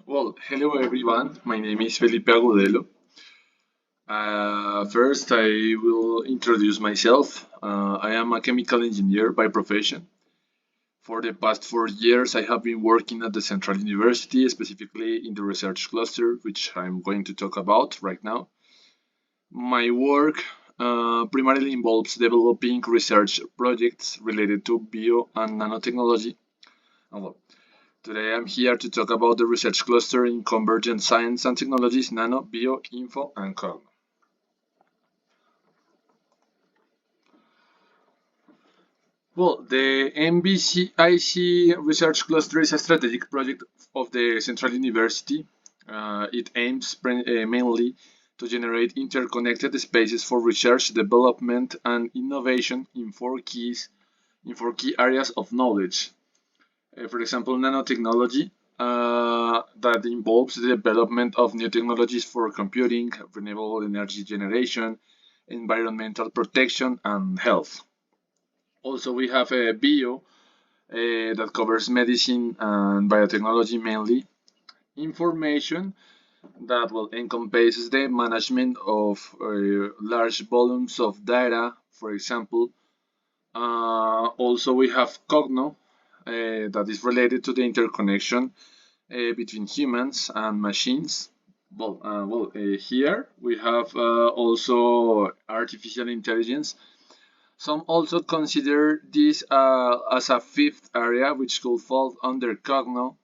Well, hello everyone. My name is Felipe Agudelo. First, I will introduce myself. I am a chemical engineer by profession. For the past 4 years, I have been working at the Central University, specifically in the research cluster, which I'm going to talk about right now. My work primarily involves developing research projects related to bio and nanotechnology. Well, today I'm here to talk about the research cluster in convergent science and technologies, nano, bio, info, and cogno. Well, the NBIC research cluster is a strategic project of the Central University. It aims mainly to generate interconnected spaces for research, development, and innovation in four key areas of knowledge. For example, nanotechnology, that involves the development of new technologies for computing, renewable energy generation, environmental protection, and health. Also, we have a bio that covers medicine and biotechnology mainly. Information that will encompasses the management of large volumes of data, for example. Also, we have cogno, that is related to the interconnection between humans and machines. Here we have also artificial intelligence. Some also consider this as a fifth area, which could fall under cogno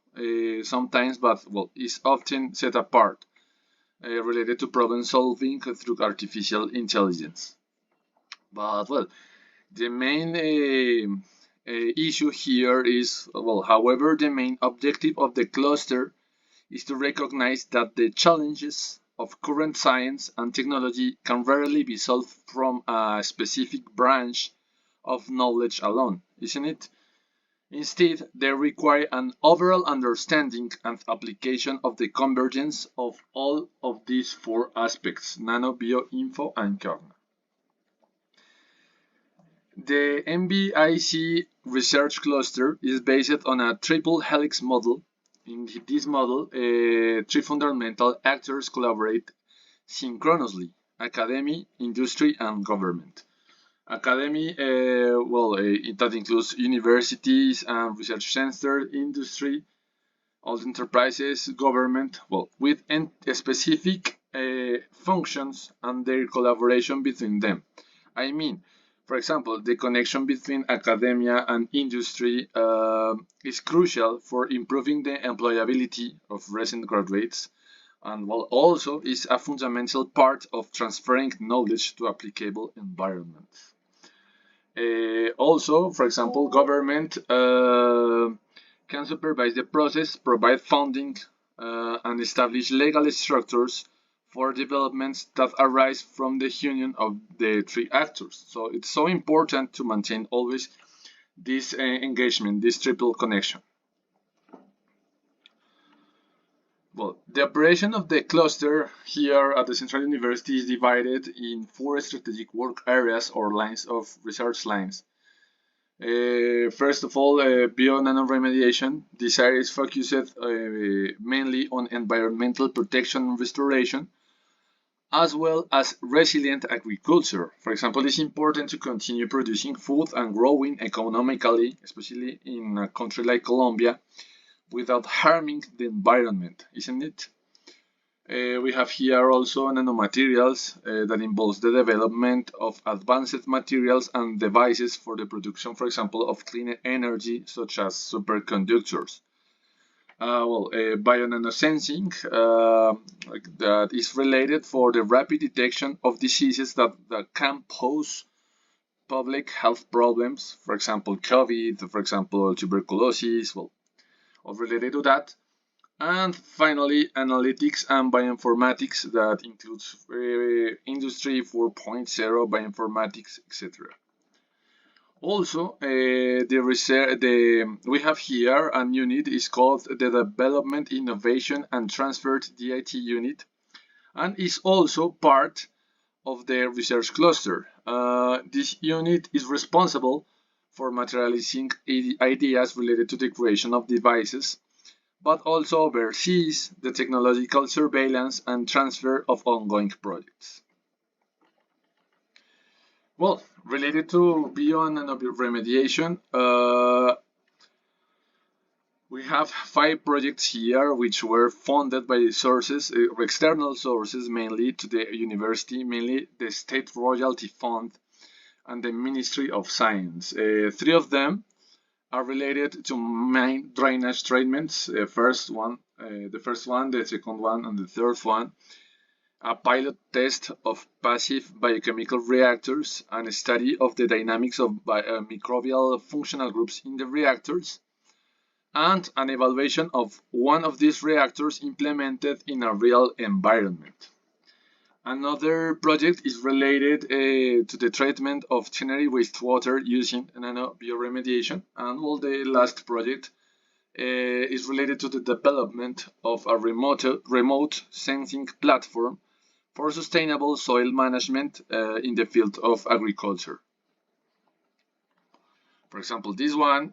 sometimes, but is often set apart, related to problem solving through artificial intelligence. But the main issue here is, however, the main objective of the cluster is to recognize that the challenges of current science and technology can rarely be solved from a specific branch of knowledge alone, isn't it? Instead, they require an overall understanding and application of the convergence of all of these four aspects: nano, bio, info, and cogno. The NBIC research cluster is based on a triple helix model. In this model, three fundamental actors collaborate synchronously: academy, industry, and government. Academy, that includes universities and research centers; industry, all enterprises; government, with specific functions and their collaboration between them. I mean, for example, the connection between academia and industry is crucial for improving the employability of recent graduates, and also is a fundamental part of transferring knowledge to applicable environments. Also, for example, government can supervise the process, provide funding, and establish legal structures for developments that arise from the union of the three actors. So it's so important to maintain always this engagement, this triple connection. The operation of the cluster here at the Central University is divided in four strategic work areas or lines of research lines. First of all, bio-nanoremediation. This area is focused mainly on environmental protection and restoration, as well as resilient agriculture. For example, it's important to continue producing food and growing economically, especially in a country like Colombia, without harming the environment, isn't it? We have here also nanomaterials that involves the development of advanced materials and devices for the production, for example, of clean energy, such as superconductors. Bionanocensing, that is related for the rapid detection of diseases that can pose public health problems, for example, COVID, for example, tuberculosis, all related to that. And finally, analytics and bioinformatics, that includes Industry 4.0, bioinformatics, etc. Also, we have here a unit is called the Development, Innovation and Transfer DIT unit, and is also part of the research cluster. This unit is responsible for materializing ideas related to the creation of devices, but also oversees the technological surveillance and transfer of ongoing projects. Well, related to bio and remediation, we have 5 projects here which were funded by sources, external sources mainly to the university, mainly the State Royalty Fund and the Ministry of Science. 3 of them are related to main drainage treatments. The first one, the second one, and the third one. A pilot test of passive biochemical reactors and a study of the dynamics of microbial functional groups in the reactors, and an evaluation of one of these reactors implemented in a real environment. Another project is related to the treatment of generic wastewater using nanobioremediation, and well, the last project is related to the development of a remote sensing platform for sustainable soil management in the field of agriculture. For example, this one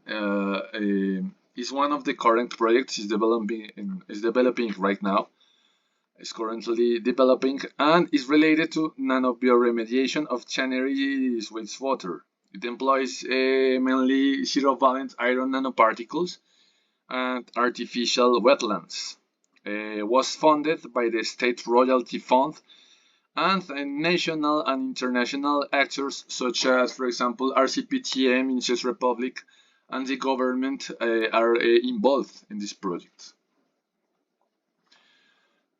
is one of the current projects is developing right now. Is currently developing and is related to nanobioremediation of generic wastewater. It employs mainly zero-valent iron nanoparticles and artificial wetlands. Was funded by the State Royalty Fund, and national and international actors such as, for example, RCPTM in Czech Republic and the government are involved in this project.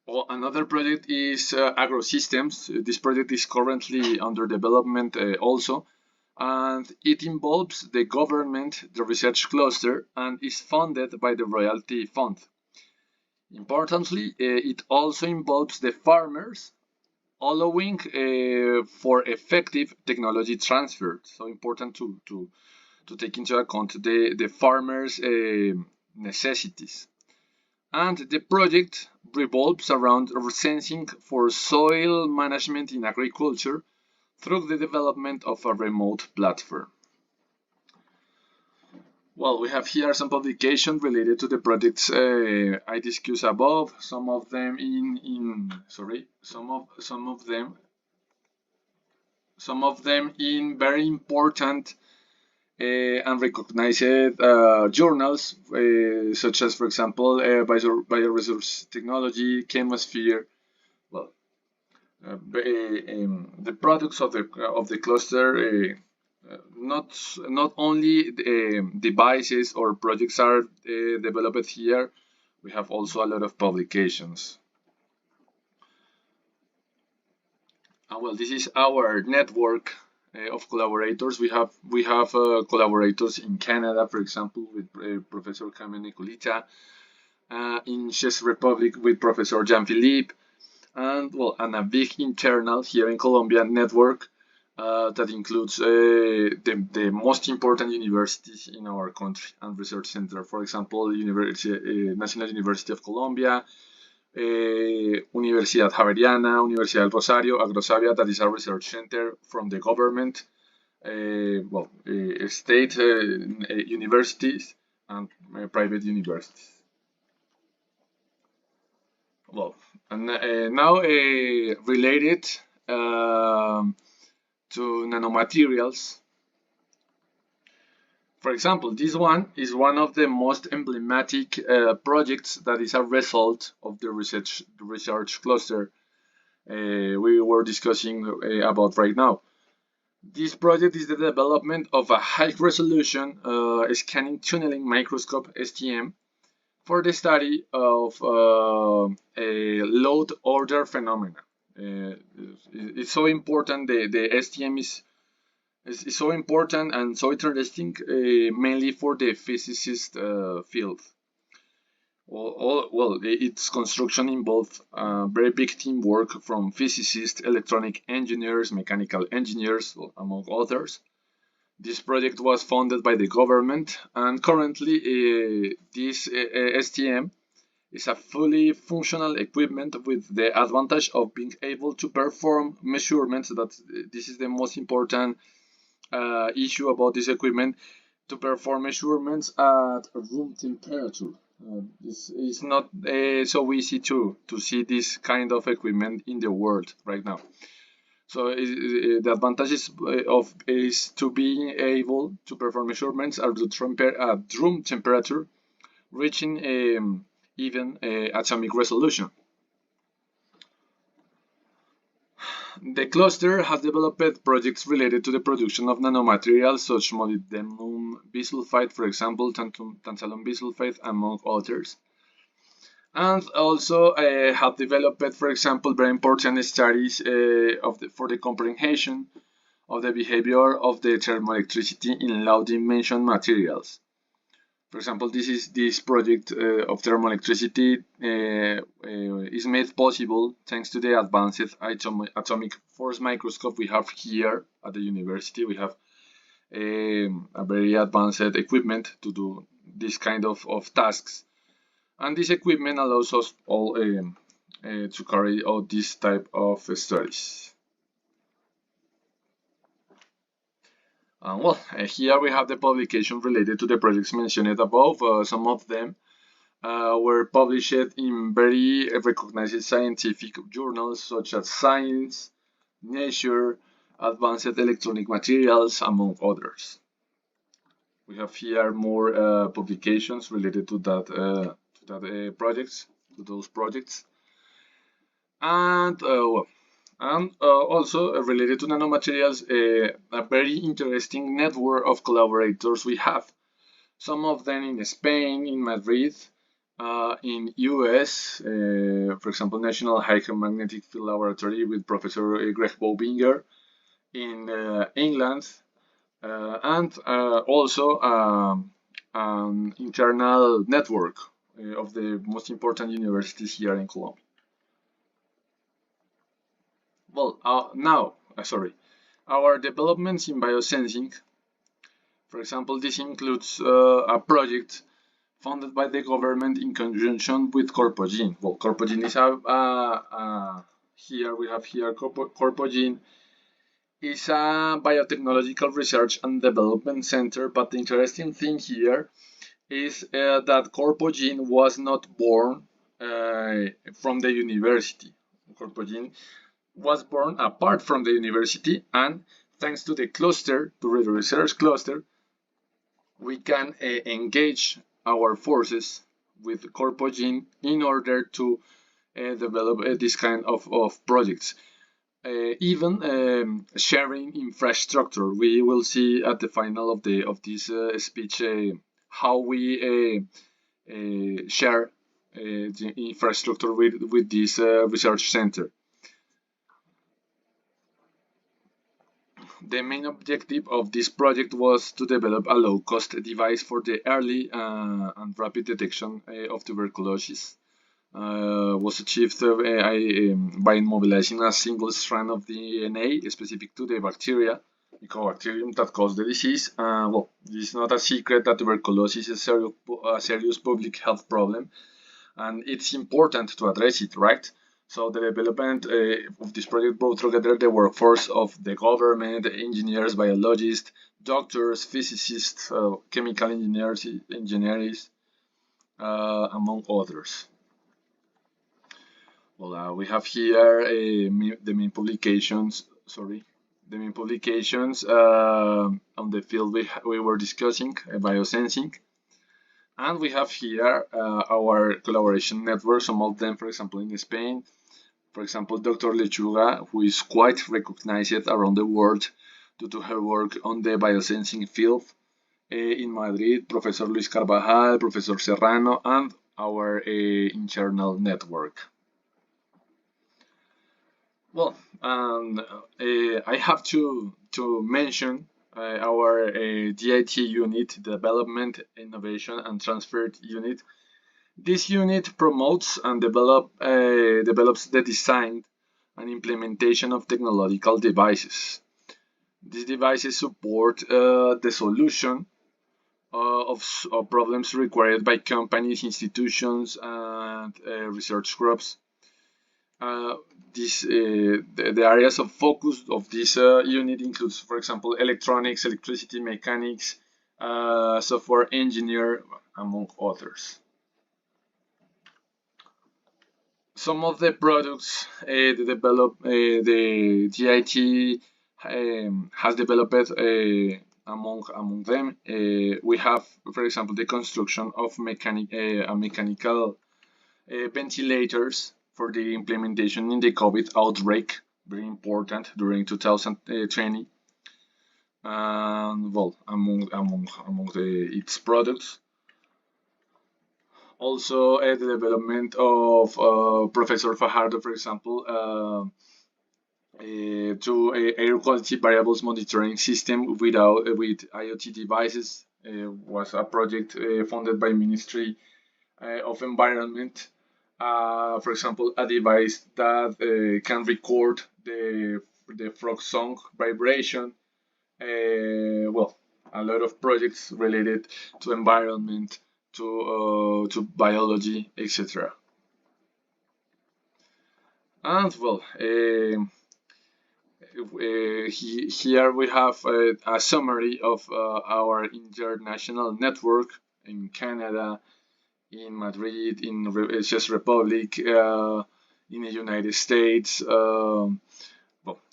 Well, another project is agrosystems. This project is currently under development also, and it involves the government, the research cluster, and is funded by the Royalty Fund. Importantly, it also involves the farmers, allowing for effective technology transfer. So important to take into account the farmers' necessities. And the project revolves around sensing for soil management in agriculture through the development of a remote platform. Well, we have here some publications related to the projects I discussed above. Some of them in very important and recognized journals, such as, for example, Bioresource Technology, Chemosphere. Well, the products of the cluster, not only devices or projects are developed here. We have also a lot of publications. And well, this is our network of collaborators. We have collaborators in Canada, for example, with Professor Carmen Nicolita, in Czech Republic with Professor Jean-Philippe, and well, and a big internal here in Colombia network that includes the most important universities in our country and research center. For example, National University of Colombia, Universidad Javeriana, Universidad del Rosario, Agrosavia, that is a research center from the government, state universities, and private universities. Well, and now related to nanomaterials. For example, this one is one of the most emblematic projects that is a result of the research cluster we were discussing about right now. This project is the development of a high-resolution scanning tunneling microscope STM for the study of load order phenomena. It's so important. The STM is so important and so interesting, mainly for the physicist field. Well, its construction involved very big teamwork from physicists, electronic engineers, mechanical engineers, among others. This project was funded by the government, and currently this STM is a fully functional equipment with the advantage of being able to perform measurements. This is the most important issue about this equipment, to perform measurements at room temperature. It's not so easy to see this kind of equipment in the world right now. So the advantage is to being able to perform measurements at room temperature, reaching even atomic resolution. The cluster has developed projects related to the production of nanomaterials such as molybdenum bisulfite, for example, tantalum bisulfite, among others. And also have developed, for example, very important studies for the comprehension of the behavior of the thermoelectricity in low-dimension materials. For example, this project of thermoelectricity is made possible thanks to the advanced atomic force microscope we have here at the university. We have a very advanced equipment to do this kind of tasks, and this equipment allows us all to carry out this type of studies. Here we have the publication related to the projects mentioned above. Some of them were published in very recognized scientific journals such as Science, Nature, Advanced Electronic Materials, among others. We have here more publications related to those projects, and also related to nanomaterials, a very interesting network of collaborators we have. Some of them in Spain, in Madrid, in US, for example, National Hydromagnetic Field Laboratory with Professor Greg Bobinger, in England, and also an internal network of the most important universities here in Colombia. Our developments in biosensing, for example, this includes a project funded by the government in conjunction with Corpogene. Well, Corpogene is Corpogene is a biotechnological research and development center, but the interesting thing here is that Corpogene was not born from the university. Corpogene was born apart from the university, and thanks to the cluster, to the research cluster, we can engage our forces with Corpogene in order to develop this kind of projects. Even sharing infrastructure. We will see at the final of this speech how we share the infrastructure with this research center. The main objective of this project was to develop a low-cost device for the early and rapid detection of tuberculosis. Was achieved by immobilizing a single strand of DNA specific to the bacteria, Mycobacterium, that caused the disease. It is not a secret that tuberculosis is a serious public health problem, and it's important to address it, right? So the development of this project brought together the workforce of the government, engineers, biologists, doctors, physicists, chemical engineers, among others. We have here the main publications. The main publications on the field we were discussing, biosensing. And we have here our collaboration network, some of them, for example, in Spain. For example, Dr. Lechuga, who is quite recognized around the world due to her work on the biosensing field. In Madrid, Professor Luis Carvajal, Professor Serrano, and our internal network. I have to mention our DIT unit, Development, Innovation and Transfer Unit. This unit promotes and develops the design and implementation of technological devices. These devices support the solution of problems required by companies, institutions, and research groups. The areas of focus of this unit includes, for example, electronics, electricity, mechanics, software engineer, among others. some of the products the GIT has developed among them. We have, for example, the construction of mechanical ventilators for the implementation in the COVID outbreak, very important during 2020. And well, among its products, also the development of Professor Fajardo, for example, to air quality variables monitoring system with IoT devices, was a project funded by Ministry of Environment. For example, a device that can record the frog song vibration. Well, a lot of projects related to environment, to biology, etc. And well, here we have a summary of our international network in Canada, in Madrid, in Czech Republic, in the United States. Well,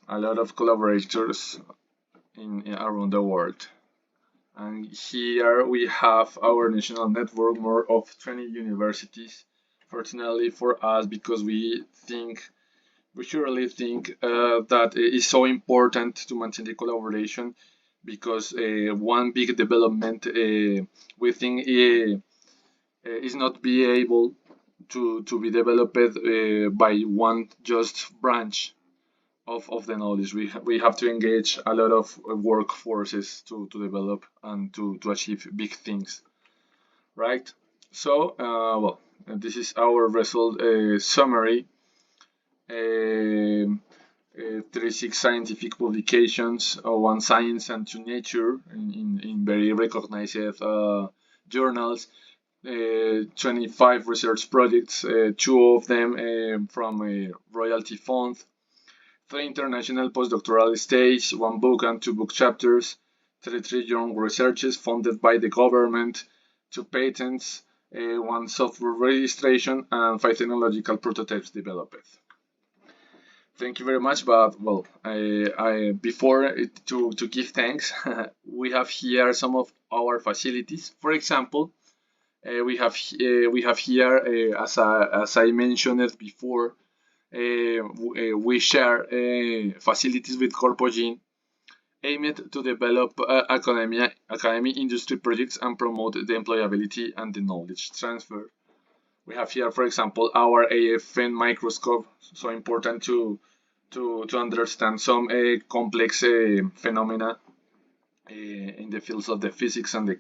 a lot of collaborators around the world. And here we have our national network, more of 20 universities. Fortunately for us, because we surely think that it is so important to maintain the collaboration, because one big development we think is not be able to be developed by one just branch of the knowledge. We have to engage a lot of workforces to develop and to achieve big things, right? So, well, this is our result summary. 36 scientific publications, one Science and two Nature in very recognized journals, 25 research projects, 2 of them from a royalty fund, 3 international postdoctoral stages, 1 book and 2 book chapters, 33 young researches funded by the government, 2 patents, 1 software registration, and 5 technological prototypes developed. Thank you very much, but well, before to give thanks, we have here some of our facilities. For example, we have here, as I mentioned before, we share facilities with Corpogene, aimed to develop academic industry projects and promote the employability and the knowledge transfer. We have here, for example, our AFN microscope, so important to understand some complex phenomena in the fields of the physics and the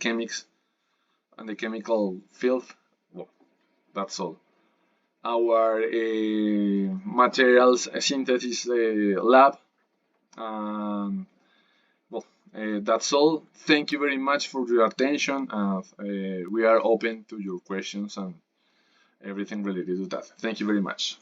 chemical field. Well, that's all. Our materials synthesis lab. Well, that's all. Thank you very much for your attention. We are open to your questions and everything related to that. Thank you very much.